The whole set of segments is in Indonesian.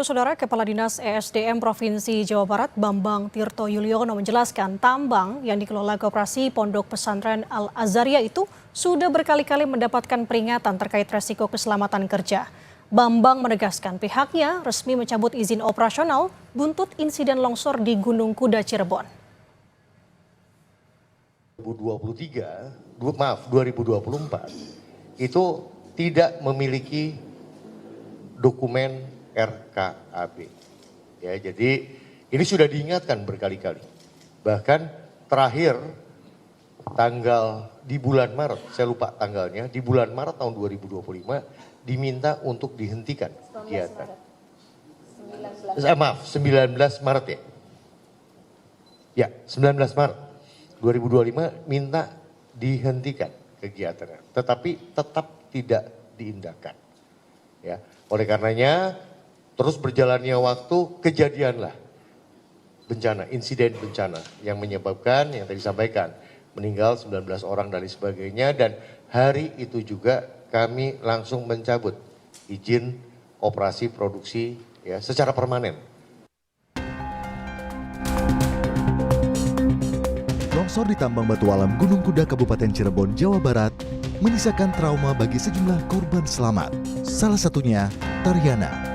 itu, Saudara, Kepala Dinas ESDM Provinsi Jawa Barat Bambang Tirto Yuliono menjelaskan tambang yang dikelola Koperasi Pondok Pesantren Al-Azaria itu sudah berkali-kali mendapatkan peringatan terkait resiko keselamatan kerja. Bambang menegaskan pihaknya resmi mencabut izin operasional buntut insiden longsor di Gunung Kuda Cirebon. 2024 itu tidak memiliki dokumen RKAB. Ya, jadi ini sudah diingatkan berkali-kali. Bahkan terakhir di bulan Maret, saya lupa tanggalnya, di bulan Maret tahun 2025 diminta untuk dihentikan kegiatan. 19 Maret ya. Ya, 19 Maret 2025 minta dihentikan kegiatannya, tetapi tetap tidak diindahkan. Ya, oleh karenanya terus berjalannya waktu kejadianlah bencana, insiden bencana yang menyebabkan yang tadi disampaikan meninggal 19 orang dan sebagainya, dan hari itu juga kami langsung mencabut izin operasi produksi ya secara permanen. Longsor di tambang batu alam Gunung Kuda Kabupaten Cirebon, Jawa Barat menyisakan trauma bagi sejumlah korban selamat. Salah satunya Taryana.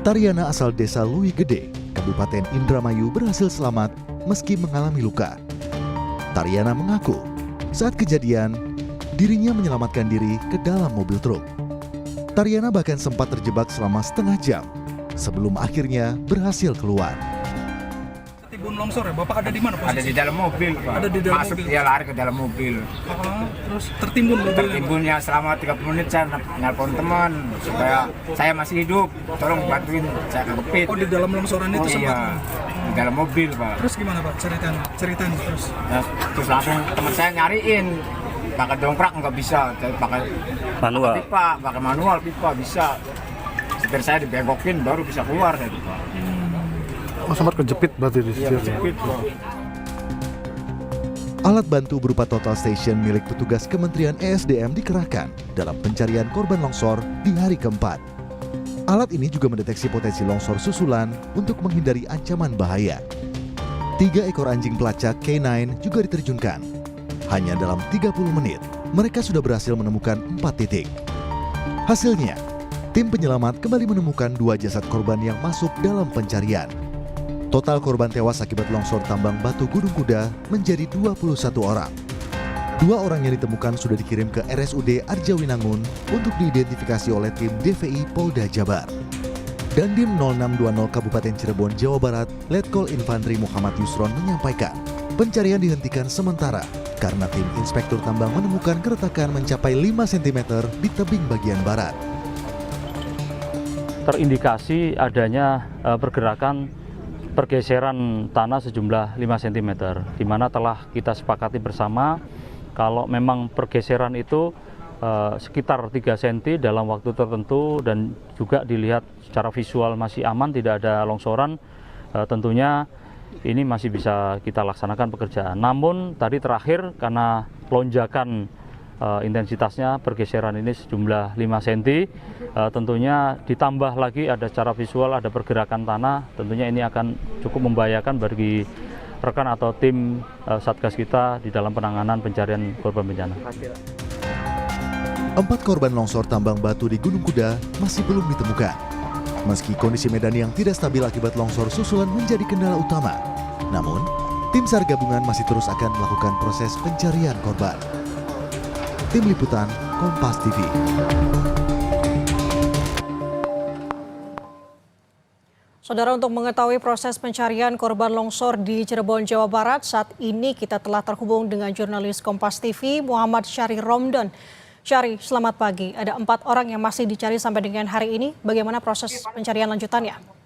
Taryana asal desa Lui Gede, Kabupaten Indramayu berhasil selamat meski mengalami luka. Taryana mengaku saat kejadian dirinya menyelamatkan diri ke dalam mobil truk. Taryana bahkan sempat terjebak selama setengah jam sebelum akhirnya berhasil keluar. Timbun longsor ya, Bapak ada di mana posisi? Ada di dalam mobil, Pak. Ada di dalam Masuk, mobil? dia lari ke dalam mobil. Terus tertimbun mobilnya? Tertimbunnya selama 30 menit saya nelpon teman supaya saya masih hidup, tolong bantuin saya kejepit. Oh, di dalam longsoran itu sempat? Iya, di dalam mobil, Pak. Terus gimana, Pak, ceritain terus? Nah, terus langsung teman saya nyariin, pakai dongkrak nggak bisa, pakai manual. pakai manual pipa bisa. Supir saya dibegokin baru bisa keluar saya, Pak. Oh, sempat kejepit berarti di Iya, kejepit, Pak. Alat bantu berupa total station milik petugas Kementerian ESDM dikerahkan dalam pencarian korban longsor di hari keempat. Alat ini juga mendeteksi potensi longsor susulan untuk menghindari ancaman bahaya. 3 ekor anjing pelacak K9 juga diterjunkan. Hanya dalam 30 menit, mereka sudah berhasil menemukan 4 titik. Hasilnya, tim penyelamat kembali menemukan 2 jasad korban yang masuk dalam pencarian. Total korban tewas akibat longsor tambang batu Gunung Kuda menjadi 21 orang. 2 orang yang ditemukan sudah dikirim ke RSUD Arjawinangun untuk diidentifikasi oleh tim DVI Polda Jabar. Dandim 0620 Kabupaten Cirebon, Jawa Barat, Letkol Infantri Muhammad Yusron menyampaikan, pencarian dihentikan sementara karena tim inspektur tambang menemukan keretakan mencapai 5 cm di tebing bagian barat. Terindikasi adanya pergeseran tanah sejumlah 5 cm, di mana telah kita sepakati bersama kalau memang pergeseran itu sekitar 3 cm dalam waktu tertentu dan juga dilihat secara visual masih aman, tidak ada longsoran, tentunya ini masih bisa kita laksanakan pekerjaan. Namun tadi terakhir karena lonjakan intensitasnya pergeseran ini sejumlah 5 cm, tentunya ditambah lagi ada secara visual ada pergerakan tanah, tentunya ini akan cukup membahayakan bagi rekan atau tim Satgas kita di dalam penanganan pencarian korban bencana. 4 korban longsor tambang batu di Gunung Kuda masih belum ditemukan. Meski kondisi medan yang tidak stabil akibat longsor susulan menjadi kendala utama, namun tim SAR gabungan masih terus akan melakukan proses pencarian korban. Tim Liputan Kompas TV. Saudara, untuk mengetahui proses pencarian korban longsor di Cirebon, Jawa Barat, saat ini kita telah terhubung dengan jurnalis Kompas TV Muhammad Syari Romdon. Syari, selamat pagi. Ada 4 orang yang masih dicari sampai dengan hari ini. Bagaimana proses pencarian lanjutannya?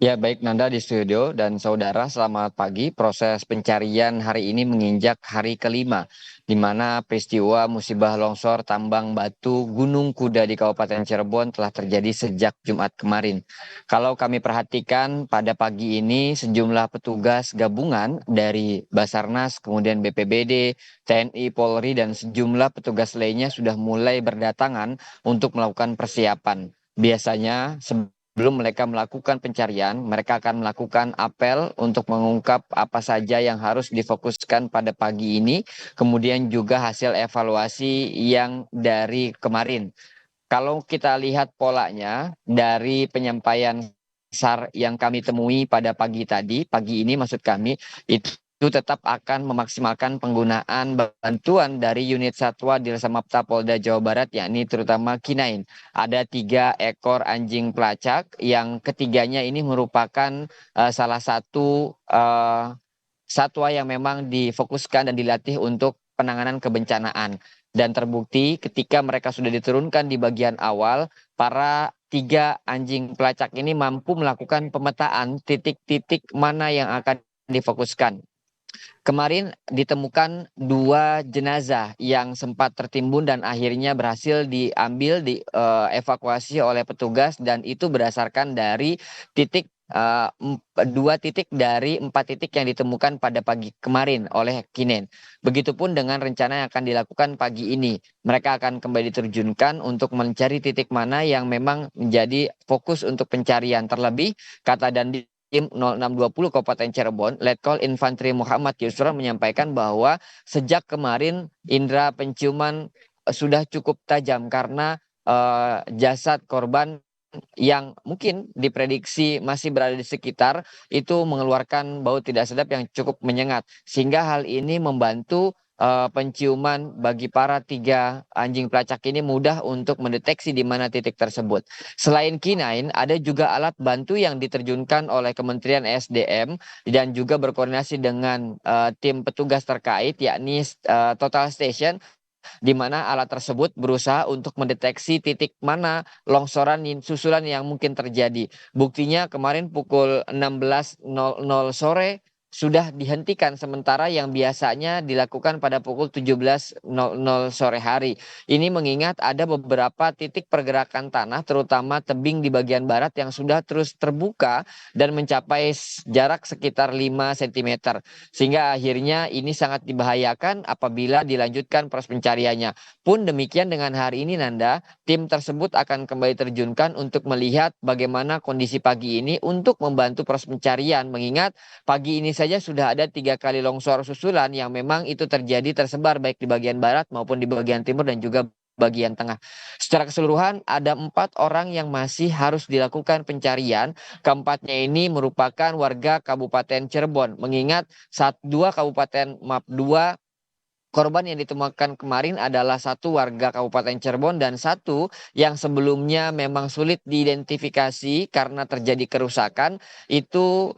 Ya, baik Nanda di studio dan saudara, selamat pagi. Proses pencarian hari ini menginjak hari kelima, di mana peristiwa musibah longsor tambang batu Gunung Kuda di Kabupaten Cirebon telah terjadi sejak Jumat kemarin. Kalau kami perhatikan pada pagi ini sejumlah petugas gabungan dari Basarnas, kemudian BPBD, TNI, Polri, dan sejumlah petugas lainnya sudah mulai berdatangan untuk melakukan persiapan. Biasanya Sebelum mereka melakukan pencarian, mereka akan melakukan apel untuk mengungkap apa saja yang harus difokuskan pada pagi ini, kemudian juga hasil evaluasi yang dari kemarin. Kalau kita lihat polanya dari penyampaian SAR yang kami temui pada pagi ini maksud kami, itu tetap akan memaksimalkan penggunaan bantuan dari unit satwa Dirsamapta Polda Jawa Barat, yakni terutama K9. Ada 3 ekor anjing pelacak, yang ketiganya ini merupakan salah satu satwa yang memang difokuskan dan dilatih untuk penanganan kebencanaan. Dan terbukti ketika mereka sudah diturunkan di bagian awal, para 3 anjing pelacak ini mampu melakukan pemetaan titik-titik mana yang akan difokuskan. Kemarin ditemukan 2 jenazah yang sempat tertimbun dan akhirnya berhasil diambil, dievakuasi oleh petugas, dan itu berdasarkan dari titik 2 titik dari 4 titik yang ditemukan pada pagi kemarin oleh K9. Begitupun dengan rencana yang akan dilakukan pagi ini. Mereka akan kembali diterjunkan untuk mencari titik mana yang memang menjadi fokus untuk pencarian. Terlebih, kata Dandim 0620 Kabupaten Cirebon, Letkol Infanteri Muhammad Yusron menyampaikan bahwa sejak kemarin indera penciuman sudah cukup tajam karena jasad korban yang mungkin diprediksi masih berada di sekitar itu mengeluarkan bau tidak sedap yang cukup menyengat, sehingga hal ini membantu penciuman bagi para 3 anjing pelacak ini mudah untuk mendeteksi di mana titik tersebut. Selain K9, ada juga alat bantu yang diterjunkan oleh Kementerian SDM dan juga berkoordinasi dengan tim petugas terkait, yakni Total Station, di mana alat tersebut berusaha untuk mendeteksi titik mana longsoran susulan yang mungkin terjadi. Buktinya kemarin pukul 16.00 sore sudah dihentikan, sementara yang biasanya dilakukan pada pukul 17.00 sore hari. Ini mengingat ada beberapa titik pergerakan tanah, terutama tebing di bagian barat yang sudah terus terbuka dan mencapai jarak sekitar 5 cm. Sehingga akhirnya ini sangat dibahayakan apabila dilanjutkan proses pencariannya. Pun demikian dengan hari ini, Nanda, tim tersebut akan kembali terjunkan untuk melihat bagaimana kondisi pagi ini untuk membantu proses pencarian, mengingat pagi ini saja sudah ada 3 kali longsor susulan yang memang itu tersebar baik di bagian barat maupun di bagian timur dan juga bagian tengah. Secara keseluruhan ada 4 orang yang masih harus dilakukan pencarian. Keempatnya ini merupakan warga Kabupaten Cirebon, mengingat 2 korban yang ditemukan kemarin adalah 1 warga Kabupaten Cirebon dan 1 yang sebelumnya memang sulit diidentifikasi karena terjadi kerusakan. Itu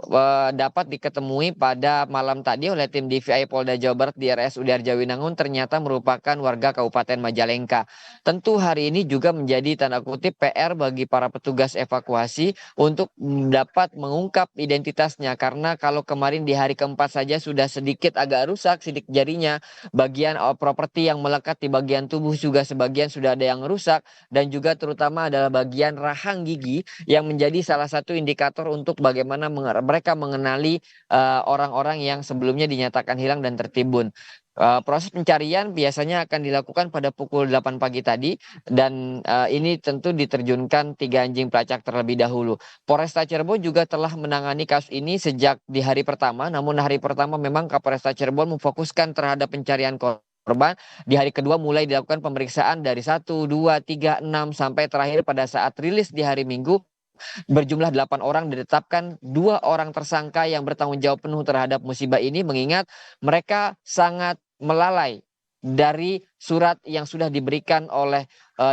dapat diketemui pada malam tadi oleh tim DVI Polda Jawa Barat di RSUD Arjawinangun, ternyata merupakan warga Kabupaten Majalengka. Tentu hari ini juga menjadi tanda kutip PR bagi para petugas evakuasi untuk dapat mengungkap identitasnya, karena kalau kemarin di hari keempat saja sudah sedikit agak rusak sidik jarinya, bagian properti yang melekat di bagian tubuh juga sebagian sudah ada yang rusak, dan juga terutama adalah bagian rahang gigi yang menjadi salah satu indikator untuk bagaimana mereka mengenali orang-orang yang sebelumnya dinyatakan hilang dan tertimbun. Proses pencarian biasanya akan dilakukan pada pukul 8 pagi tadi, dan ini tentu diterjunkan 3 anjing pelacak terlebih dahulu. Polresta Cirebon juga telah menangani kasus ini sejak di hari pertama, namun hari pertama memang Kapolresta Cirebon memfokuskan terhadap pencarian korban. Di hari kedua mulai dilakukan pemeriksaan dari 1, 2, 3, 6 sampai terakhir pada saat rilis di hari Minggu berjumlah 8 orang, ditetapkan 2 orang tersangka yang bertanggung jawab penuh terhadap musibah ini, mengingat mereka sangat melalai dari surat yang sudah diberikan oleh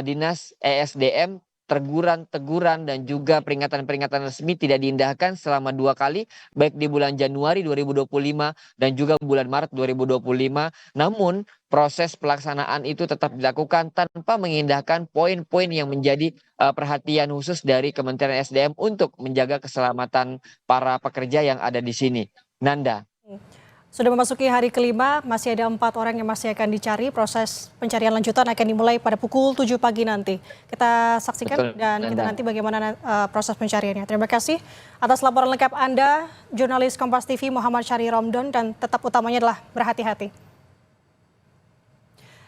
Dinas ESDM. Teguran-teguran dan juga peringatan-peringatan resmi tidak diindahkan selama 2 kali, baik di bulan Januari 2025 dan juga bulan Maret 2025. Namun proses pelaksanaan itu tetap dilakukan tanpa mengindahkan poin-poin yang menjadi perhatian khusus dari Kementerian SDM untuk menjaga keselamatan para pekerja yang ada di sini. Nanda. Sudah memasuki hari kelima, masih ada 4 orang yang masih akan dicari. Proses pencarian lanjutan akan dimulai pada pukul 7 pagi nanti. Kita saksikan. Betul, dan kita nanti bagaimana proses pencariannya. Terima kasih atas laporan lengkap Anda, jurnalis Kompas TV Muhammad Syahri Romdon, dan tetap utamanya adalah berhati-hati.